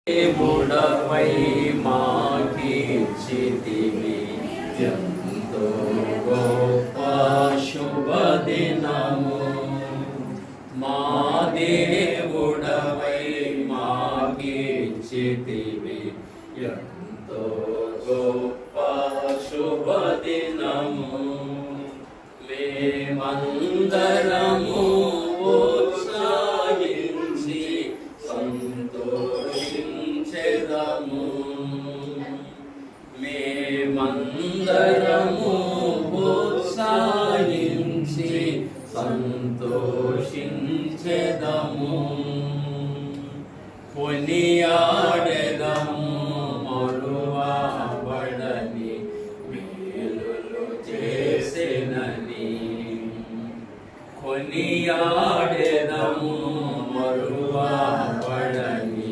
దేవుడవై మాకిచ్చితివి ఎంతో గొప్ప శుభదినము. మా దేవుడవై మాకిచ్చితివి ఎంతో గొప్ప శుభదినము. మేమందరము మేమందరము ఉత్సాహించి సంతోషించెదము. కొనియాడెదము మరువబడని మేలులు చేసెనని. కొనియాడెదము మరువబడని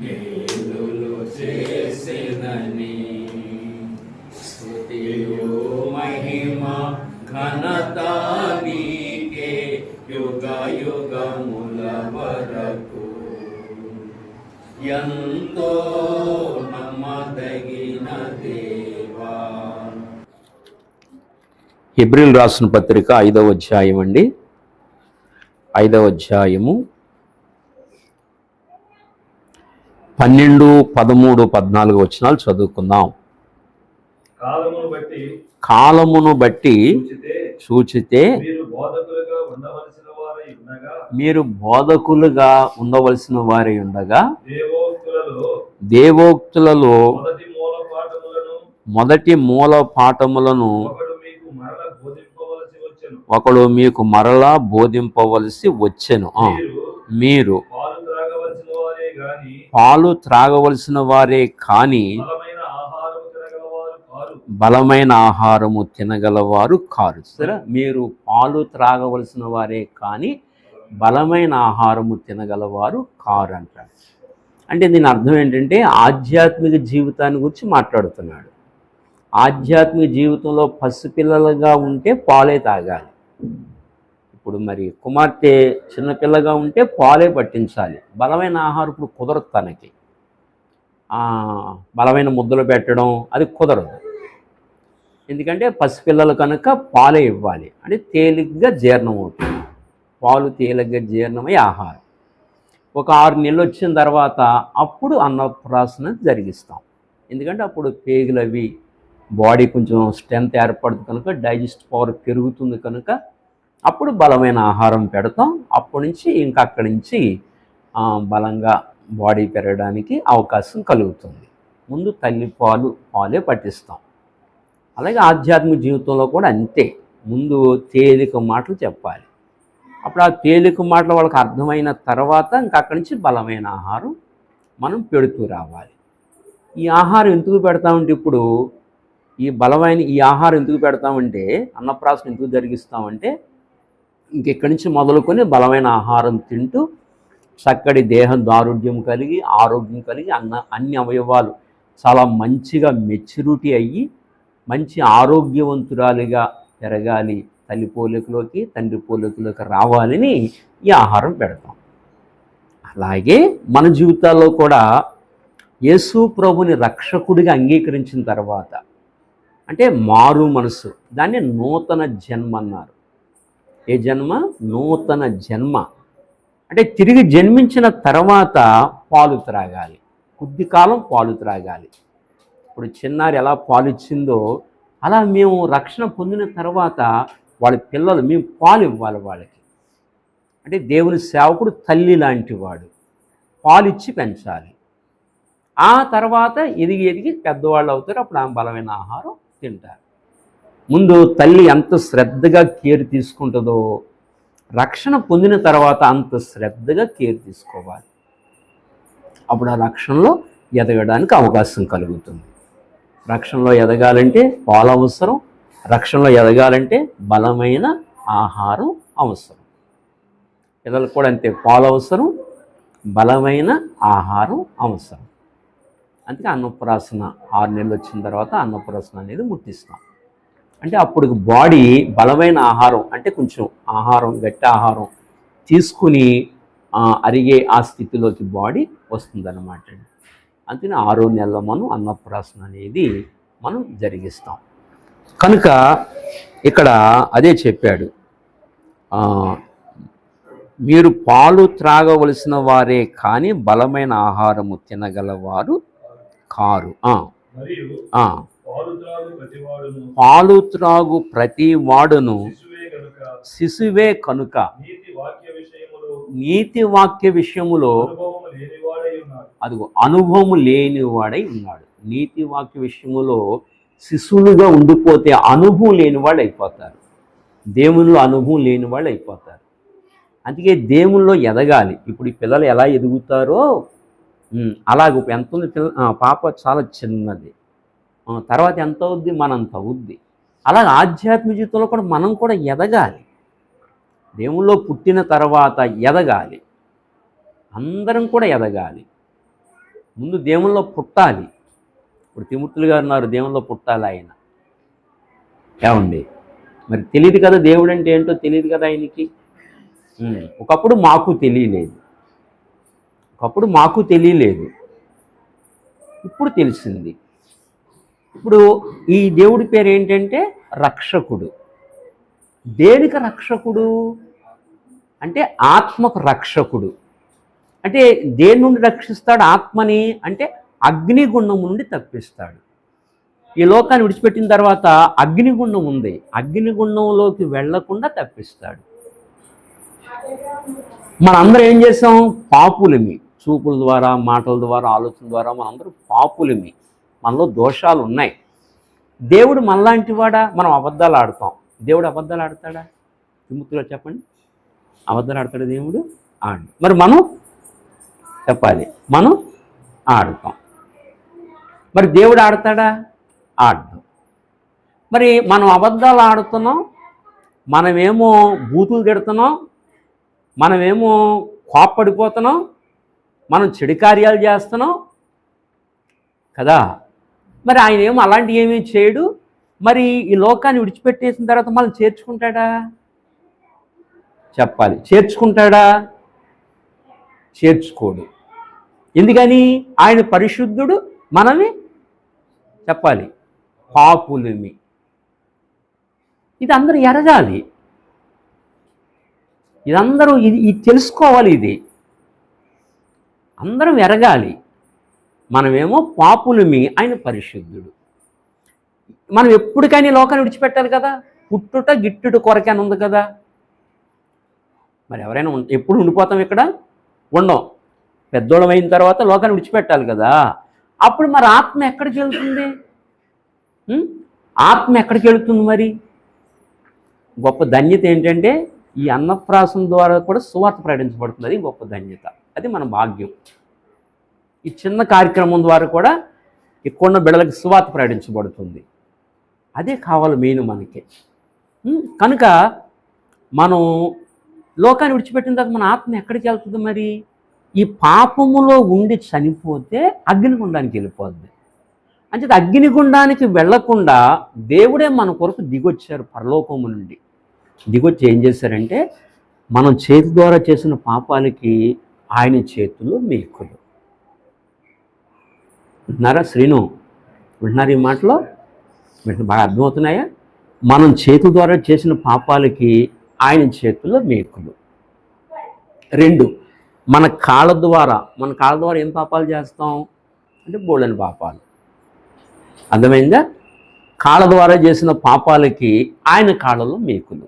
మేలులు చేసెనని. స్తుతియు మహిమ ఘనత నీకే యుగ యుగముల వరకు. ఎంతో నమ్మదగిన దేవా. హెబ్రీయులు రాసిన పత్రిక 5వ అధ్యాయం అండి. 5వ అధ్యాయము 12, 13, 14 వచనాలు చదువుకుందాం. కాలమును బట్టి సూచితే మీరు బోధకులుగా ఉండవలసిన వారై ఉండగా దేవోక్తులలో మొదటి మూల పాఠములను ఒకడు మీకు మరలా బోధింపవలసి వచ్చెను. మీరు పాలు త్రాగవలసిన వారే కాని బలమైన ఆహారము తినగలవారు కారు. సరే, మీరు పాలు త్రాగవలసిన వారే కానీ బలమైన ఆహారము తినగలవారు కారు అంటారు. అంటే దీని అర్థం ఏంటంటే ఆధ్యాత్మిక జీవితాన్ని గురించి మాట్లాడుతున్నాడు. ఆధ్యాత్మిక జీవితంలో పసిపిల్లలుగా ఉంటే పాలే తాగాలి. ఇప్పుడు మరి కుమార్తె చిన్నపిల్లగా ఉంటే పాలే పట్టించాలి. బలమైన ఆహారం ఇప్పుడు కుదరదు. తనకి బలమైన ముద్దలు పెట్టడం అది కుదరదు. ఎందుకంటే పసిపిల్లలు కనుక పాలే ఇవ్వాలి. అంటే తేలిగ్గా జీర్ణం అవుతుంది. పాలు తేలిగ్గా జీర్ణమై ఆహారం. ఒక 6 నెలలు వచ్చిన తర్వాత అప్పుడు అన్నప్రాసన జరిగిస్తాం. ఎందుకంటే అప్పుడు పేగులు అవి బాడీ కొంచెం స్ట్రెంత్ ఏర్పడుతుంది కనుక డైజెస్ట్ పవర్ పెరుగుతుంది కనుక అప్పుడు బలమైన ఆహారం పెడతాం. అప్పటి నుంచి ఇంకా అక్కడి నుంచి బలంగా బాడీ పెరగడానికి అవకాశం కలుగుతుంది. ముందు తల్లి పాలే పట్టిస్తాం. అలాగే ఆధ్యాత్మిక జీవితంలో కూడా అంతే. ముందు తేలిక మాటలు చెప్పాలి. అప్పుడు ఆ తేలిక మాటలు వాళ్ళకి అర్థమైన తర్వాత ఇంకా అక్కడి నుంచి బలమైన ఆహారం మనం పెడుతూ రావాలి. ఈ ఆహారం ఎందుకు పెడతామంటే ఇప్పుడు ఈ ఆహారం ఎందుకు పెడతామంటే అన్నప్రాసన ఎందుకు జరిగిస్తామంటే ఇంకెక్కడి నుంచి మొదలుకొని బలమైన ఆహారం తింటూ చక్కటి దేహం దారుఢ్యం కలిగి ఆరోగ్యం కలిగి అన్ని అవయవాలు చాలా మంచిగా మెచ్యూరిటీ అయ్యి మంచి ఆరోగ్యవంతురాలిగా పెరగాలి, తల్లి పోలికలోకి తండ్రి పోలికలోకి రావాలని ఈ ఆహారం పెడతాం. అలాగే మన జీవితాల్లో కూడా యేసు ప్రభుని రక్షకుడిగా అంగీకరించిన తర్వాత అంటే మారు మనసు, దాన్ని నూతన జన్మ అన్నారు. ఏ జన్మ? నూతన జన్మ. అంటే తిరిగి జన్మించిన తర్వాత పాలు త్రాగాలి. కొద్ది కాలం పాలు త్రాగాలి. ఇప్పుడు చిన్నారి ఎలా పాలు ఇచ్చిందో అలా మేము రక్షణ పొందిన తర్వాత వాళ్ళ పిల్లలు మేము పాలు ఇవ్వాలి వాళ్ళకి. అంటే దేవుని సేవకుడు తల్లి లాంటి వాడు, పాలు ఇచ్చి పెంచాలి. ఆ తర్వాత ఎదిగి పెద్దవాళ్ళు అవుతారు. అప్పుడు ఆ బలమైన ఆహారం తింటారు. ముందు తల్లి ఎంత శ్రద్ధగా కేర్ తీసుకుంటుందో రక్షణ పొందిన తర్వాత అంత శ్రద్ధగా కేర్ తీసుకోవాలి. అప్పుడు ఆ రక్షణలో ఎదగడానికి అవకాశం కలుగుతుంది. రక్షణలో ఎదగాలంటే పాలు అవసరం. రక్షణలో ఎదగాలంటే బలమైన ఆహారం అవసరం. పిల్లలకు కూడా అంతే, పాలు అవసరం, బలమైన ఆహారం అవసరం. అందుకే అన్నప్రాసన 6 నెలలు వచ్చిన తర్వాత అన్నప్రాసన అనేది ముట్టిస్తాం. అంటే అప్పుడు బాడీ బలమైన ఆహారం అంటే కొంచెం ఆహారం గట్టి ఆహారం తీసుకుని అరిగే ఆ స్థితిలోకి బాడీ వస్తుందన్నమాట. అందుకని 6వ నెలలో మనం అన్నప్రాసన అనేది మనం జరిగిస్తాం. కనుక ఇక్కడ అదే చెప్పాడు, మీరు పాలు త్రాగవలసిన వారే కానీ బలమైన ఆహారము తినగలవారు కారు. పాలు త్రాగు ప్రతి వాడును శిశువే కనుక నీతి వాక్య విషయములో అదిగో అనుభవం లేనివాడై ఉన్నాడు. నీతి వాక్య విషయములో శిశువులుగా ఉండిపోతే అనుభవం లేనివాడు అయిపోతారు, దేవునిలో అనుభవం లేనివాడు అయిపోతారు. అందుకే దేవుల్లో ఎదగాలి. ఇప్పుడు ఈ పిల్లలు ఎలా ఎదుగుతారో అలాగే ఎంత ఉంది పాప చాలా చిన్నది, తర్వాత ఎంత అవుద్ది, మనంత అవుద్ది. అలాగే ఆధ్యాత్మిక జీవితంలో కూడా మనం కూడా ఎదగాలి. దేవుల్లో పుట్టిన తర్వాత ఎదగాలి, అందరం కూడా ఎదగాలి. ముందు దేవుల్లో పుట్టాలి. ఇప్పుడు తిమోతిలు గారు ఉన్నారు, దేవుల్లో పుట్టాలి ఆయన. ఏమండి, మరి తెలియదు కదా దేవుడు అంటే ఏంటో తెలియదు కదా ఆయనకి. ఒకప్పుడు మాకు తెలియలేదు, ఇప్పుడు తెలిసింది. ఇప్పుడు ఈ దేవుడి పేరు ఏంటంటే రక్షకుడు. దేనికి రక్షకుడు అంటే ఆత్మకు రక్షకుడు. అంటే దేని నుండి రక్షిస్తాడు ఆత్మని అంటే అగ్నిగుండం నుండి తప్పిస్తాడు. ఈ లోకాన్ని విడిచిపెట్టిన తర్వాత అగ్నిగుండం ఉంది, అగ్నిగుండంలోకి వెళ్లకుండా తప్పిస్తాడు. మనందరం ఏం చేసాం? పాపులమి. చూపుల ద్వారా, మాటల ద్వారా, ఆలోచన ద్వారా మనందరం పాపులమి. మనలో దోషాలు ఉన్నాయి. దేవుడు మనలాంటి వాడా? మనం అబద్ధాలు ఆడతాం. దేవుడు అబద్ధాలు ఆడతాడా? తిమోతిలో చెప్పండి, అబద్ధాలు ఆడతాడు దేవుడు? ఆడు. మరి మనం చెప్పాలి, మనం ఆడతాం. మరి దేవుడు ఆడతాడా? ఆడతాం. మరి మనం అబద్ధాలు ఆడుతున్నాం, మనమేమో బూతులు తిడుతున్నాం, మనమేమో కోప్పడిపోతున్నాం, మనం చెడు కార్యాలు చేస్తున్నాం కదా. మరి ఆయన ఏమో అలాంటివి ఏమీ చేయడు. మరి ఈ లోకాన్ని విడిచిపెట్టేసిన తర్వాత మనం చేర్చుకుంటాడా? చెప్పాలి, చేర్చుకుంటాడా? చేర్చుకోడు. ఎందుకని? ఆయన పరిశుద్ధుడు, మనమే చెప్పాలి పాపులమి. ఇది అందరూ ఎరగాలి, ఇదందరూ ఇది తెలుసుకోవాలి. ఇది అందరం ఎరగాలి. మనమేమో పాపులమి, ఆయన పరిశుద్ధుడు. మనం ఎప్పటికైనా లోకాన్ని విడిచిపెట్టాలి కదా. పుట్టుట గిట్టుట కొరకని ఉంది కదా. మరి ఎవరైనా ఎప్పుడు ఉండిపోతాం ఇక్కడ? ఉండం. పెద్దోళం అయిన తర్వాత లోకాన్ని విడిచిపెట్టాలి కదా. అప్పుడు మరి ఆత్మ ఎక్కడికి వెళ్తుంది? ఆత్మ ఎక్కడికి వెళుతుంది? మరి గొప్ప ధన్యత ఏంటంటే ఈ అన్నప్రాసన ద్వారా కూడా సువార్త ప్రకటించబడుతుంది. అది గొప్ప ధన్యత, అది మన భాగ్యం. ఈ చిన్న కార్యక్రమం ద్వారా కూడా ఎక్కువ బిడ్డలకి సువార్త ప్రకటించబడుతుంది. అదే కావాలి మెయిన్ మనకి. కనుక మనం లోకాన్ని విడిచిపెట్టిన తర్వాత మన ఆత్మ ఎక్కడికి వెళ్తుంది? మరి ఈ పాపములో ఉండి చనిపోతే అగ్నిగుండానికి వెళ్ళిపోద్ది. అంటే అగ్నిగుండానికి వెళ్లకుండా దేవుడే మన కొరకు దిగొచ్చారు. పరలోకము నుండి దిగొచ్చి ఏం చేశారంటే మనం చేతి ద్వారా చేసిన పాపాలకి ఆయన చేతుల్లో మేకులు. వింటున్నారా శ్రీను? వింటున్నారు ఈ మాటలో? బాగా అర్థమవుతున్నాయా? మనం చేతి ద్వారా చేసిన పాపాలకి ఆయన చేతుల్లో మేకులు. 2, మన కాళ్ళ ద్వారా ఏం పాపాలు చేస్తాం అంటే బోళ్ళని పాపాలు. అర్థమైందా? కాళ్ళ ద్వారా చేసిన పాపాలకి ఆయన కాళ్ళలో మేకులు.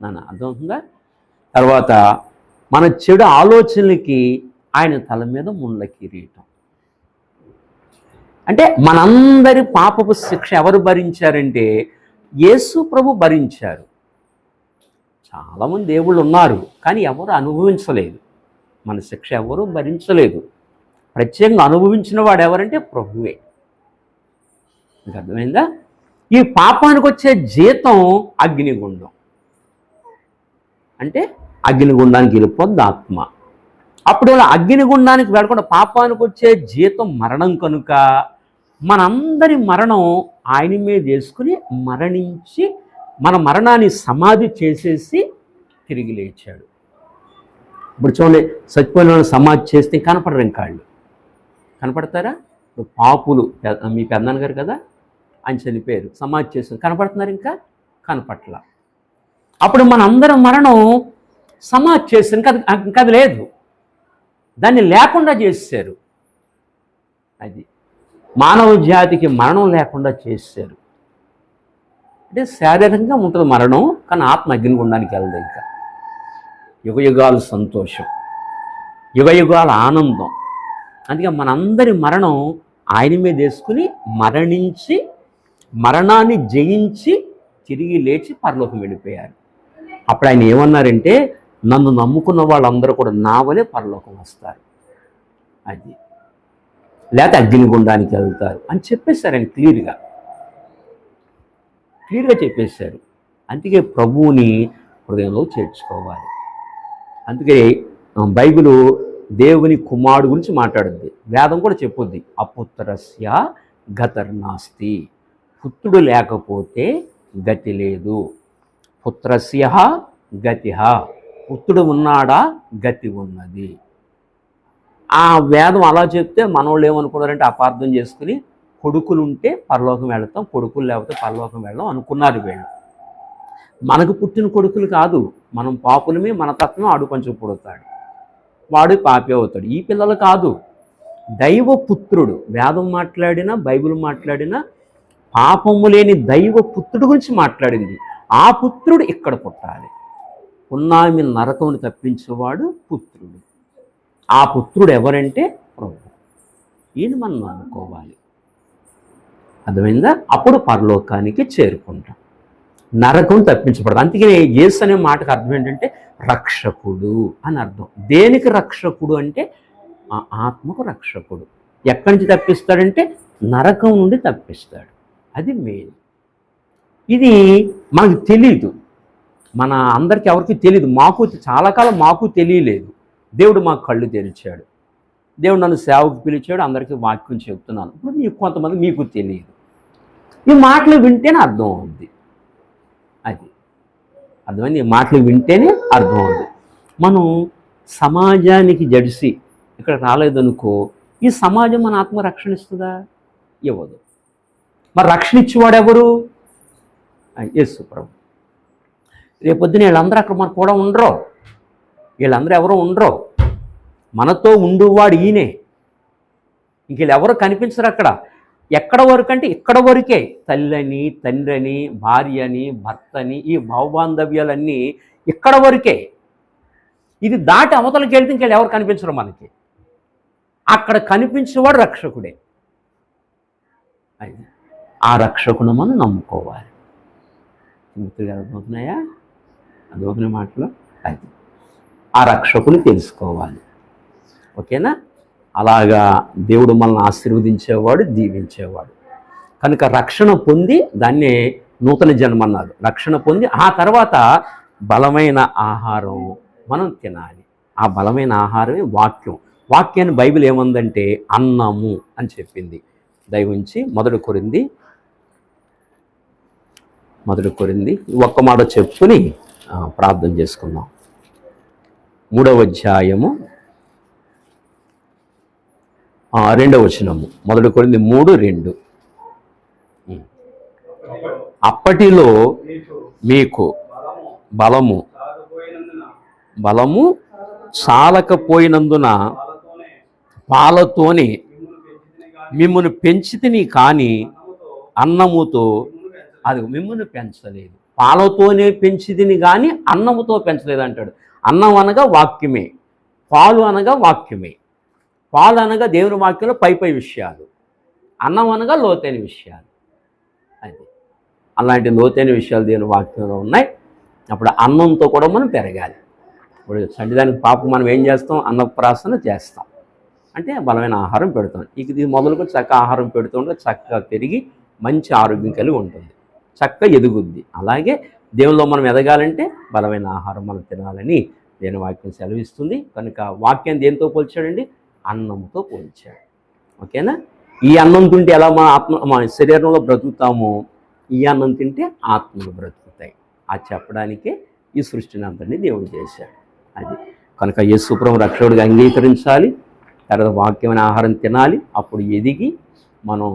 నాన్న అర్థమవుతుందా? తర్వాత మన చెడు ఆలోచనలకి ఆయన తల మీద ముళ్ళ కిరీటం. అంటే మనందరి పాపపు శిక్ష ఎవరు భరించారంటే యేసు ప్రభు భరించారు. చాలామంది దేవుళ్ళు ఉన్నారు, కానీ ఎవరు అనుభవించలేదు. మన శిక్ష ఎవరు భరించలేదు. ప్రత్యేకంగా అనుభవించిన వాడు ఎవరంటే ప్రభువే. మీకు అర్థమైందా? ఈ పాపానికి వచ్చే జీతం అగ్నిగుండం. అంటే అగ్నిగుండానికి వెళ్ళిపోద్ది ఆత్మ. అప్పుడు అగ్నిగుండానికి వెళ్ళకుండా పాపానికి వచ్చే జీతం మరణం కనుక మనందరి మరణం ఆయన మీద చేసుకుని మరణించి మన మరణాన్ని సమాధి చేసేసి తిరిగి లేచాడు. ఇప్పుడు చూడండి, చచ్చిపోయిన సమాధి చేస్తే కనపడరు కాళ్ళు. కనపడతారా? పాపులు మీ పెద్దనాన్నగారు కదా, ఆయన చనిపోయారు, సమాధి చేశారు, కనపడుతున్నారు? ఇంకా కనపట్ల. అప్పుడు మనందరం మరణం సమాధి చేశారు, ఇంకా అది లేదు, దాన్ని లేకుండా చేశారు. అది మానవ జాతికి మరణం లేకుండా చేశారు. అంటే శారీరకంగా ఉంటుంది మరణం, కానీ ఆత్మ అగ్నిగుండానికి వెళ్ళదు. ఇంకా యుగయుగాలు సంతోషం, యుగయుగాల ఆనందం. అందుకే మనందరి మరణం ఆయన మీద వేసుకుని మరణించి మరణాన్ని జయించి తిరిగి లేచి పరలోకం వెళ్ళిపోయారు. అప్పుడు ఆయన ఏమన్నారంటే, నన్ను నమ్ముకున్న వాళ్ళందరూ కూడా నా వలే పరలోకం వస్తారు, అది లేకపోతే అగ్నిగుండానికి వెళ్తారు అని చెప్పేశారు. ఆయన క్లియర్గా చెప్పేశారు. అందుకే ప్రభువుని హృదయంలో చేర్చుకోవాలి. అందుకే బైబిలు దేవుని కుమారుడు గురించి మాట్లాడుద్ది, వేదం కూడా చెప్పుద్ది, అపుత్రస్య గతిర్నాస్తి, పుత్రుడు లేకపోతే గతి లేదు. పుత్రస్య గతిహ, పుత్రుడు ఉన్నాడా గతి ఉన్నది. ఆ వేదం అలా చెప్తే మనోళ్ళు ఏమనుకున్నారంటే అపార్థం చేసుకుని కొడుకులు ఉంటే పరలోకం వెళతాం, కొడుకులు లేకపోతే పరలోకం వెళ్దాం అనుకున్నారు వీళ్ళు. మనకు పుట్టిన కొడుకులు కాదు, మనం పాపులమే, మన తత్వమే ఆడు పంచుకు పుడతాడు, వాడు పాపి అవుతాడు. ఈ పిల్లలు కాదు, దైవపుత్రుడు. వేదం మాట్లాడినా బైబిల్ మాట్లాడినా పాపము లేని దైవపుత్రుడు గురించి మాట్లాడింది. ఆ పుత్రుడు ఇక్కడ పుట్టాలి. ఉన్నామి నరకమును తప్పించేవాడు పుత్రుడు. ఆ పుత్రుడు ఎవరంటే ప్రభు. ఈయన మనం నమ్ముకోవాలి, అర్థమైందా? అప్పుడు పరలోకానికి చేరుకుంటాం, నరకం తప్పించబడదు. అందుకనే యేసు అనే మాటకు అర్థం ఏంటంటే రక్షకుడు అని అర్థం. దేనికి రక్షకుడు అంటే ఆ ఆత్మకు రక్షకుడు. ఎక్కడి నుంచి తప్పిస్తాడంటే నరకం నుండి తప్పిస్తాడు. అది మెయిన్. ఇది మనకు తెలీదు, మన అందరికీ ఎవరికి తెలియదు. మాకు చాలా కాలం మాకు తెలియలేదు. దేవుడు మాకు కళ్ళు తెరిచాడు, దేవుడు నన్ను సేవకు పిలిచాడు, అందరికీ వాక్యం చెప్తున్నాను. ఇప్పుడు మీకు కొంతమంది మీకు తెలియదు. ఈ మాటలు వింటేనే అర్థం అవుద్ది, అది అర్థమైంది. ఈ మాటలు వింటేనే అర్థం అవుద్ది. మనం సమాజానికి జడిసి ఇక్కడ రాలేదనుకో, ఈ సమాజం మన ఆత్మ రక్షణ ఇస్తుందా? ఇవ్వదు. మరి రక్షణ ఇచ్చేవాడు ఎవరు? యేసు ప్రభు. రేపొద్దున వీళ్ళందరూ అక్కడ మన కూడా ఉండరు, వీళ్ళందరూ ఎవరో ఉండరు, మనతో ఉండువాడు ఈయనే. ఇంక వీళ్ళెవరో కనిపించరు అక్కడ. ఎక్కడ వరకు అంటే ఇక్కడ వరకే. తల్లని, తండ్రిని, భార్యని, భర్తని, ఈ భావబాంధవ్యాలన్నీ ఇక్కడ వరకే. ఇది దాటి అవతలకి వెళ్తే ఇంకెళ్ళి ఎవరు కనిపించరు మనకి. అక్కడ కనిపించేవాడు రక్షకుడే. అది ఆ రక్షకును మనం నమ్ముకోవాలి. మిత్రులు అర్థమవుతున్నాయా? అదొకనే మాటలో అది ఆ రక్షకుని తెలుసుకోవాలి. ఓకేనా? అలాగా దేవుడు మనల్ని ఆశీర్వదించేవాడు, దీవించేవాడు. కనుక రక్షణ పొంది, దాన్నే నూతన జన్మ అన్నారు. రక్షణ పొంది ఆ తర్వాత బలమైన ఆహారం మనం తినాలి. ఆ బలమైన ఆహారమే వాక్యం. వాక్యాన్ని బైబిల్ ఏముందంటే అన్నము అని చెప్పింది. దయవుంచి 1 కొరింథీ ఒక్క మాట చెప్పుకుని ప్రార్థన చేసుకుందాం. 3వ అధ్యాయము 2వ వచనము. 1 కొరింథీ 3:2. అప్పటిలో మీకు బలము చాలకపోయినందున పాలతోనే మిమ్మును పెంచితిని కానీ అన్నముతో అది మిమ్మును పెంచలేదు. పాలతోనే పెంచితిని కానీ అన్నముతో పెంచలేదు అంటాడు. అన్నం అనగా వాక్యమే, పాలు అనగా వాక్యమే. పాలు అనగా దేవుని వాక్యంలో పై విషయాలు, అన్నం అనగా లోతైన విషయాలు. అది అలాంటి లోతైన విషయాలు దేవుని వాక్యంలో ఉన్నాయి. అప్పుడు అన్నంతో కూడా మనం పెరగాలి. ఇప్పుడు సండిదానికి పాపం మనం ఏం చేస్తాం? అన్నప్రాసన చేస్తాం, అంటే బలమైన ఆహారం పెడతాం. ఇది మొదలుకొని చక్కగా ఆహారం పెడుతుంటే చక్కగా పెరిగి మంచి ఆరోగ్యం కలిగి ఉంటుంది, చక్కగా ఎదుగుద్ది. అలాగే దేవునిలో మనం ఎదగాలంటే బలమైన ఆహారం మనం తినాలని దేవుని వాక్యం సెలవిస్తుంది. కనుక వాక్యాన్ని దేనితో పోల్చాడండి? అన్నంతో పోల్చాడు. ఓకేనా? ఈ అన్నం తింటే ఎలా మా శరీరంలో బ్రతుకుతామో, ఈ అన్నం తింటే ఆత్మలు బ్రతుకుతాయి. అది చెప్పడానికే ఈ సృష్టిని అంతటినీ దేవుడు చేశాడు. అది కనుక యేసు ప్రభువును రక్షకుడిగా అంగీకరించాలి, తర్వాత వాక్యమైన ఆహారం తినాలి. అప్పుడు ఎదిగి మనం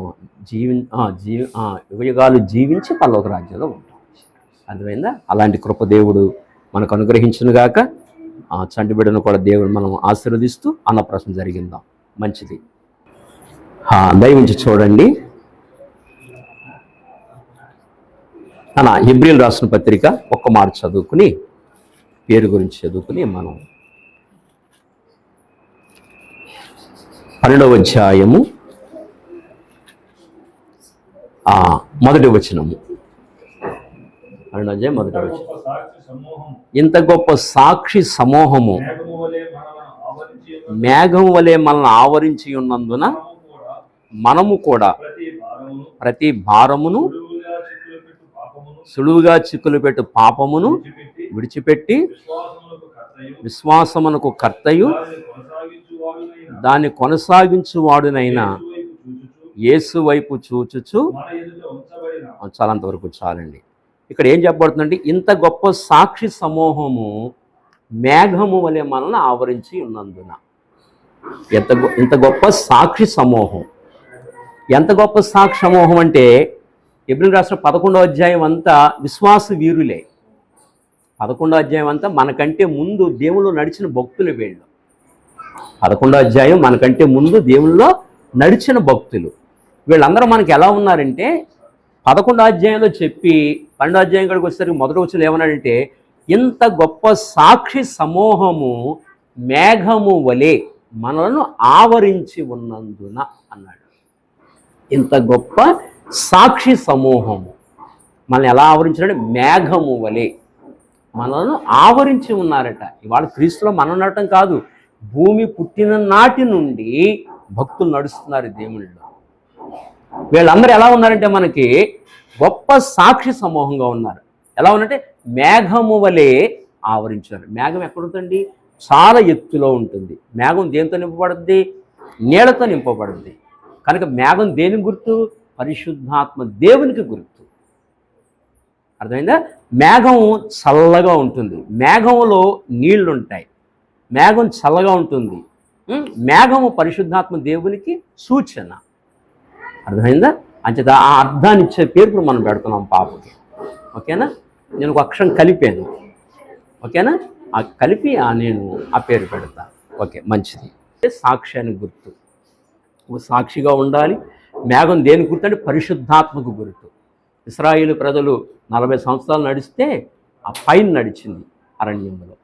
యుగయుగాలు జీవించి పరలోక రాజ్యంలో ఉంటాం. అర్థమైందా? అలాంటి కృపదేవుడు మనకు అనుగ్రహించునుగాక. చంటి బిడ్డను కూడా దేవుడు మనం ఆశీర్వదిస్తూ అన్నప్రాసన జరిగిందాం. మంచిది. దయవుంచి చూడండి. హెబ్రీయులు రాసిన పత్రిక ఒక్క మాట చదువుకుని పేరు గురించి చదువుకుని మనం 12వ అధ్యాయము మొదటి వచనము. 12వ అధ్యాయం మొదటి వచనం. ఇంత గొప్ప సాక్షి సమూహము మేఘం వలె మనల్ని ఆవరించి ఉన్నందున మనము కూడా ప్రతి భారమును సులువుగా చిక్కులు పెట్టు పాపమును విడిచిపెట్టి విశ్వాసమునకు కర్తయు దాన్ని కొనసాగించువాడునైనా యేసు వైపు చూచుచు. చాలంతవరకు చాలండి. ఇక్కడ ఏం చెప్పబడుతుందంటే, ఇంత గొప్ప సాక్షి సమూహము మేఘము వలె మనల్ని ఆవరించి ఉన్నందున. ఇంత గొప్ప సాక్షి సమూహం. ఎంత గొప్ప సాక్షి సమూహం అంటే, హెబ్రీయులు రాసిన 11వ అధ్యాయం అంతా విశ్వాస వీరులే. 11వ అధ్యాయం అంతా మనకంటే ముందు దేవుళ్ళు నడిచిన భక్తులు వీళ్ళు. 11వ అధ్యాయం మనకంటే ముందు దేవుళ్ళలో నడిచిన భక్తులు వీళ్ళందరూ మనకి ఎలా ఉన్నారంటే, 11వ అధ్యాయంలో చెప్పి 12వ అధ్యాయం కాడికి వచ్చేసరికి మొదటి వచనంలో ఏమన్నాడంటే, ఇంత గొప్ప సాక్షి సమూహము మేఘము వలె మనలను ఆవరించి ఉన్నందున అన్నాడు. ఇంత గొప్ప సాక్షి సమూహము మనల్ని ఎలా ఆవరించారంటే మేఘము వలె మనలను ఆవరించి ఉన్నారట. ఇవాళ క్రీస్తులో మనం ఉండటం కాదు, భూమి పుట్టిన నాటి నుండి భక్తులు నడుస్తున్నారు దేవుళ్ళలో. వీళ్ళందరూ ఎలా ఉన్నారంటే మనకి గొప్ప సాక్షి సమూహంగా ఉన్నారు. ఎలా ఉన్నారంటే మేఘము వలె ఆవరించారు. మేఘం ఎక్కడుంటుంది? చాలా ఎత్తులో ఉంటుంది. మేఘం దేనితో నింపబడుద్ది? నీళ్లతో నింపబడుద్ది. కనుక మేఘం దేని గుర్తు? పరిశుద్ధాత్మ దేవునికి గుర్తు. అర్థమైందా? మేఘం చల్లగా ఉంటుంది, మేఘంలో నీళ్లుంటాయి, మేఘం చల్లగా ఉంటుంది. మేఘము పరిశుద్ధాత్మ దేవునికి సూచన. అర్థమైందా? అంచేత ఆ అర్థాన్ని ఇచ్చే పేరు ఇప్పుడు మనం పెడుతున్నాం పాపకి. ఓకేనా? నేను ఒక అక్షరం కలిపాను. ఓకేనా? ఆ కలిపి నేను ఆ పేరు పెడతా. ఓకే, మంచిది. సాక్ష్యానికి గుర్తు, సాక్షిగా ఉండాలి. మేఘం దేని గుర్తు అంటే పరిశుద్ధాత్మకు గుర్తు. ఇశ్రాయేలు ప్రజలు 40 సంవత్సరాలు నడిస్తే ఆ పైన నడిచింది అరణ్యంలో.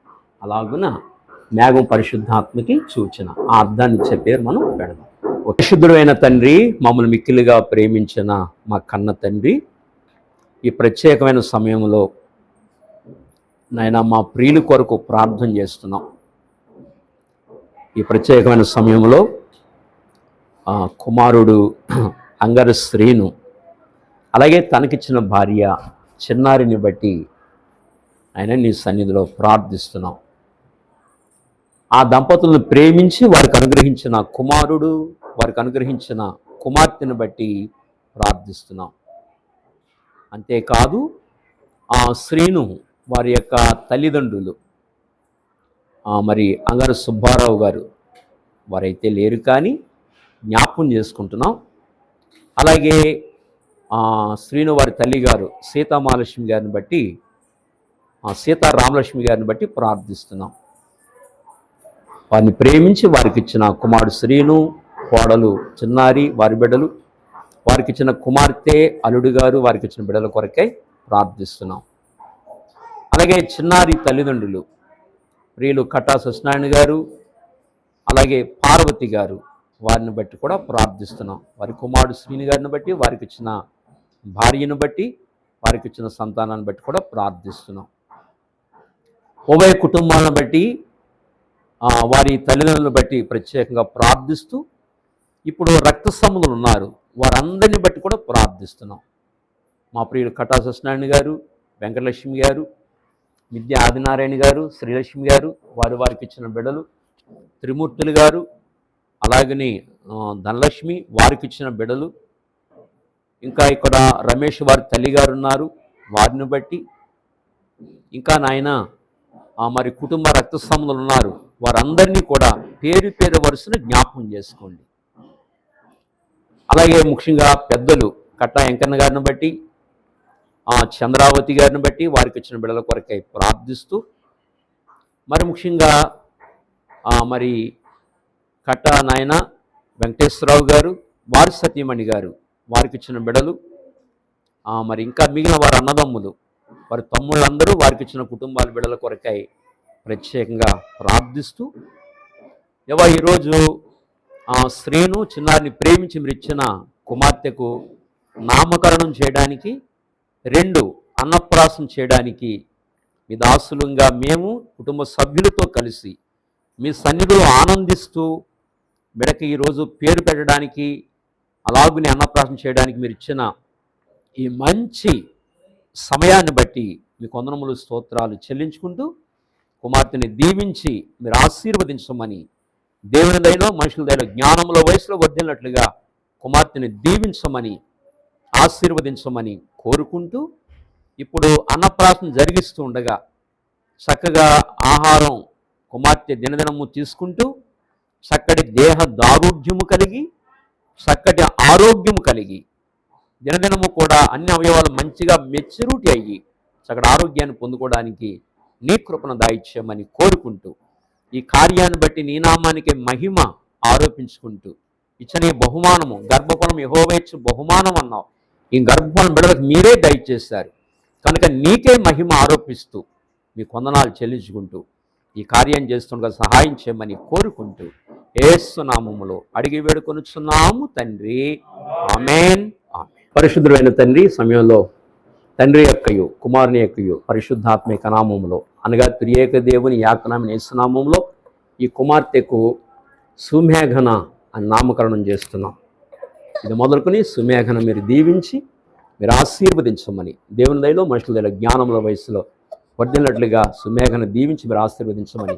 అలాగున మేఘం పరిశుద్ధాత్మకి సూచన. ఆ అర్థాన్ని ఇచ్చే పేరు మనం పెడదాం. పరిశుద్ధుడైన తండ్రి, మమ్మల్ని మిక్కిలిగా ప్రేమించిన మా కన్న తండ్రి, ఈ ప్రత్యేకమైన సమయంలో నాయనా మా ప్రియుల కొరకు ప్రార్థన చేస్తున్నాం. ఈ ప్రత్యేకమైన సమయంలో కుమారుడు అంగర శ్రీను, అలాగే తనకిచ్చిన భార్య చిన్నారిని బట్టి ఆయన నీ సన్నిధిలో ప్రార్థిస్తున్నాం. ఆ దంపతులను ప్రేమించి వారికి అనుగ్రహించిన కుమారుడు, వారికి అనుగ్రహించిన కుమార్తెను బట్టి ప్రార్థిస్తున్నాం. అంతేకాదు ఆ శ్రీను వారి యొక్క తల్లిదండ్రులు మరి అంగార సుబ్బారావు గారు వారైతే లేరు, కానీ జ్ఞాపకం చేసుకుంటున్నాం. అలాగే శ్రీను వారి తల్లిగారు సీతామహాలక్ష్మి గారిని బట్టి, సీతారామలక్ష్మి గారిని బట్టి ప్రార్థిస్తున్నాం. వారిని ప్రేమించి వారికి ఇచ్చిన కుమారుడు శ్రీను, కోడలు చిన్నారి, వారి బిడ్డలు, వారికి ఇచ్చిన కుమార్తె అల్లుడు గారు, వారికి ఇచ్చిన బిడ్డల కొరకై ప్రార్థిస్తున్నాం. అలాగే చిన్నారి తల్లిదండ్రులు ప్రియులు కట్టా సత్యనారాయణ గారు, అలాగే పార్వతి గారు, వారిని బట్టి కూడా ప్రార్థిస్తున్నాం. వారి కుమారుడు శ్రీని గారిని బట్టి, వారికి ఇచ్చిన భార్యను బట్టి, వారికి ఇచ్చిన సంతానాన్ని బట్టి కూడా ప్రార్థిస్తున్నాం. ఉభయ కుటుంబాలను బట్టి, వారి తల్లిదండ్రులను బట్టి ప్రత్యేకంగా ప్రార్థిస్తూ, ఇప్పుడు రక్త సంబంధులు ఉన్నారు వారందరిని బట్టి కూడా ప్రార్థిస్తున్నాం. మా ప్రియులు కట్టా సత్యనారాయణ గారు, వెంకటలక్ష్మి గారు, విద్య ఆదినారాయణ గారు, శ్రీలక్ష్మి గారు, వారికి ఇచ్చిన బిడ్డలు, త్రిమూర్తులు గారు, అలాగని ధనలక్ష్మి, వారికి ఇచ్చిన బిడ్డలు, ఇంకా ఇక్కడ రమేష్ వారి తల్లి గారు ఉన్నారు, వారిని బట్టి, ఇంకా నాయన మరి కుటుంబ రక్త సంబంధులు ఉన్నారు వారందరినీ కూడా పేరు పేరు వరుసను జ్ఞాపకం చేసుకోండి. అలాగే ముఖ్యంగా పెద్దలు కట్టా వెంకన్న గారిని బట్టి, చంద్రావతి గారిని బట్టి వారికి వచ్చిన బిడ్డల కొరకై ప్రార్థిస్తూ, మరి ముఖ్యంగా మరి కట్టా నాయన వెంకటేశ్వరరావు గారు, వారి సతీమణి గారు, వారికి ఇచ్చిన బిడ్డలు, మరి ఇంకా మిగిలిన వారి అన్నదమ్ములు, వారి తమ్ముళ్ళందరూ వారికి ఇచ్చిన కుటుంబాల బిడ్డల కొరకై ప్రత్యేకంగా ప్రార్థిస్తూ, ఈరోజు శ్రీను చిన్నారిని ప్రేమించి మీరు ఇచ్చిన కుమార్తెకు నామకరణం చేయడానికి, 2 అన్నప్రాసం చేయడానికి మీ దాసులుగా మేము కుటుంబ సభ్యులతో కలిసి మీ సన్నిధిలో ఆనందిస్తూ బిడకి ఈరోజు పేరు పెట్టడానికి, అలాగునే అన్నప్రాసం చేయడానికి మీరు ఇచ్చిన ఈ మంచి సమయాన్ని బట్టి మీకు వందనములు స్తోత్రాలు చెల్లించుకుంటూ, కుమార్తెని దీవించి మీరు ఆశీర్వదించమని, దేవుని దయలో మనుషుల దయలో జ్ఞానంలో వయసులో వర్ధిల్లినట్లుగా కుమార్తెని దీవించమని, ఆశీర్వదించమని కోరుకుంటూ, ఇప్పుడు అన్నప్రాసం జరిగిస్తూ ఉండగా చక్కగా ఆహారం కుమార్తె దినదినము తీసుకుంటూ చక్కటి దేహ దారుఢ్యము కలిగి, చక్కటి ఆరోగ్యము కలిగి, దినదినము కూడా అన్ని అవయవాలు మంచిగా మెచ్యూరిటీ అయ్యి చక్కటి ఆరోగ్యాన్ని పొందుకోవడానికి నీ కృపను దాయిచ్చామని కోరుకుంటూ, ఈ కార్యాన్ని బట్టి నీ నామానికి మహిమ ఆరోపించుకుంటూ, ఇచ్చని బహుమానము గర్భఫలం యెహోవా ఇచ్చు బహుమానం అన్నావు. ఈ గర్భఫలం బిడ్డలకు మీరే దయచేశారు కనుక నీకే మహిమ ఆరోపిస్తూ మీ వందనాలు చెల్లించుకుంటూ ఈ కార్యం చేస్తుండగా సహాయం చేయమని కోరుకుంటూ యేసు నామములో అడిగి వేడుకొనుచున్నాము తండ్రి, ఆమేన్. పరిశుద్ధమైన తండ్రి, సమయంలో తండ్రి యొక్కయు కుమారుని యొక్కయు పరిశుద్ధాత్మిక నామములో అనగా త్రియేక దేవుని యాకనామని యేసు నామములో ఈ కుమార్తెకు సుమేఘన అని నామకరణం చేస్తున్నాం. ఇది మొదలుకొని సుమేఘన మీరు దీవించి మీరు ఆశీర్వదించమని, దేవుని దయలో మనుషుల దయలో జ్ఞానంలో వయసులో వర్ధిల్లినట్లుగా సుమేఘన దీవించి మీరు ఆశీర్వదించమని,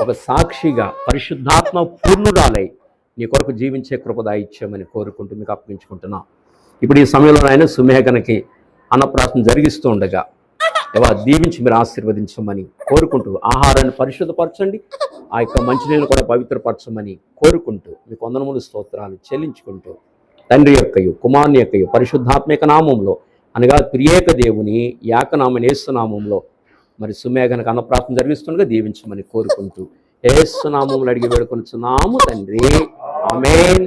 ఒక సాక్షిగా పరిశుద్ధాత్మ పూర్ణురాలై నీ కొరకు జీవించే కృపదాయిచ్చామని కోరుకుంటూ మీకు అప్పగించుకుంటున్నాం. ఇప్పుడు ఈ సమయంలో ఆయన సుమేఘనకి అన్నప్రాసం జరిగిస్తూ ఉండగా దీవించి మీరు ఆశీర్వదించమని కోరుకుంటూ, ఆహారాన్ని పరిశుద్ధపరచండి, ఆ యొక్క మంచినీళ్ళు కూడా పవిత్రపరచమని కోరుకుంటూ మీకు వందనములు స్తోత్రాలు చెల్లించుకుంటూ, తండ్రి యొక్కయు కుమారుని యొక్కయు పరిశుద్ధాత్మిక నామంలో అనగా త్రియేక దేవుని యాకనామని యేసు నామంలో మరి సుమేఘనకు అన్నప్రాసం జరిగిస్తుండగా దీవించమని కోరుకుంటూ యేసు నామంలో అడిగి వేడుకొనుచున్నాము తండ్రి, ఆమేన్.